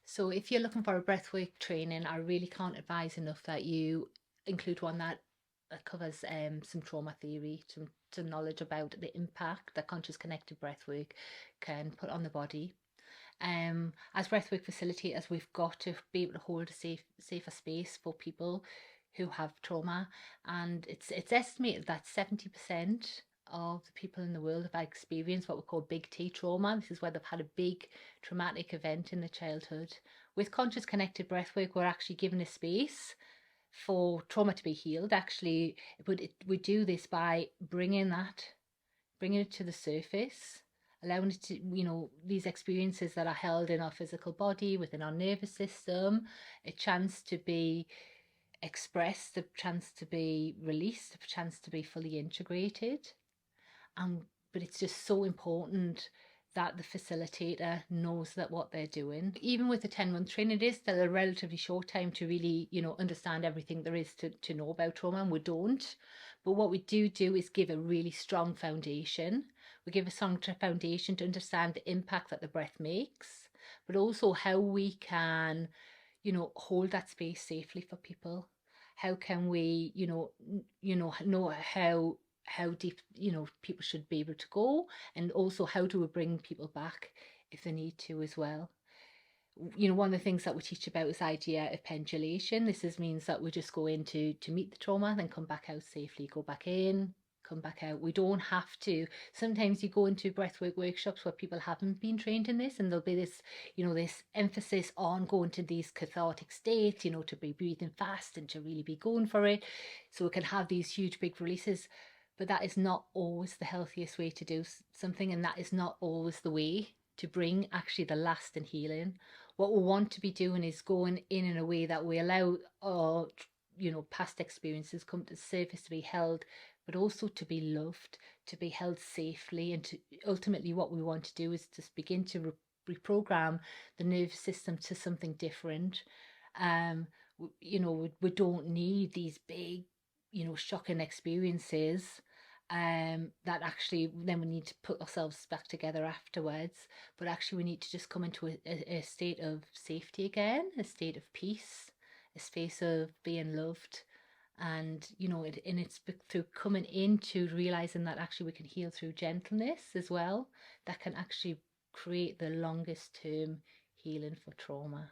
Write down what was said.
So if you're looking for a breathwork training, I really can't advise enough that you include one that covers some trauma theory, some knowledge about the impact that conscious connected breathwork can put on the body. As breathwork facilitators, we've got to be able to hold a safer space for people who have trauma, and it's estimated that 70% of the people in the world have experienced what we call big T trauma. This is where they've had a big traumatic event in their childhood. With conscious connected breathwork, we're actually given a space for trauma to be healed. Actually, we do this by bringing it to the surface, allowing it to, these experiences that are held in our physical body, within our nervous system, a chance to be expressed, a chance to be released, a chance to be fully integrated. But it's just so important that the facilitator knows that what they're doing. Even with a 10-month training, it is still a relatively short time to really, understand everything there is to know about trauma, and we don't. But what we do is give a really strong foundation. We give a strong foundation to understand the impact that the breath makes, but also how we can, hold that space safely for people. How can we, know how deep people should be able to go, and also how do we bring people back if they need to as well. One of the things that we teach about is the idea of pendulation. Means that we just go in to meet the trauma, then come back out safely, go back in, come back out. We don't have to. Sometimes you go into breathwork workshops where people haven't been trained in this, and there'll be this, this emphasis on going to these cathartic states, to be breathing fast and to really be going for it. So we can have these huge big releases. But that is not always the healthiest way to do something, and that is not always the way to bring actually the lasting healing. What we want to be doing is going in a way that we allow our past experiences come to the surface, to be held, but also to be loved, to be held safely. And ultimately what we want to do is just begin to reprogram the nervous system to something different. We don't need these big, shocking experiences that actually then we need to put ourselves back together afterwards. But actually we need to just come into a state of safety again, a state of peace, a space of being loved. And it's through coming into realizing that actually we can heal through gentleness as well, that can actually create the longest term healing for trauma.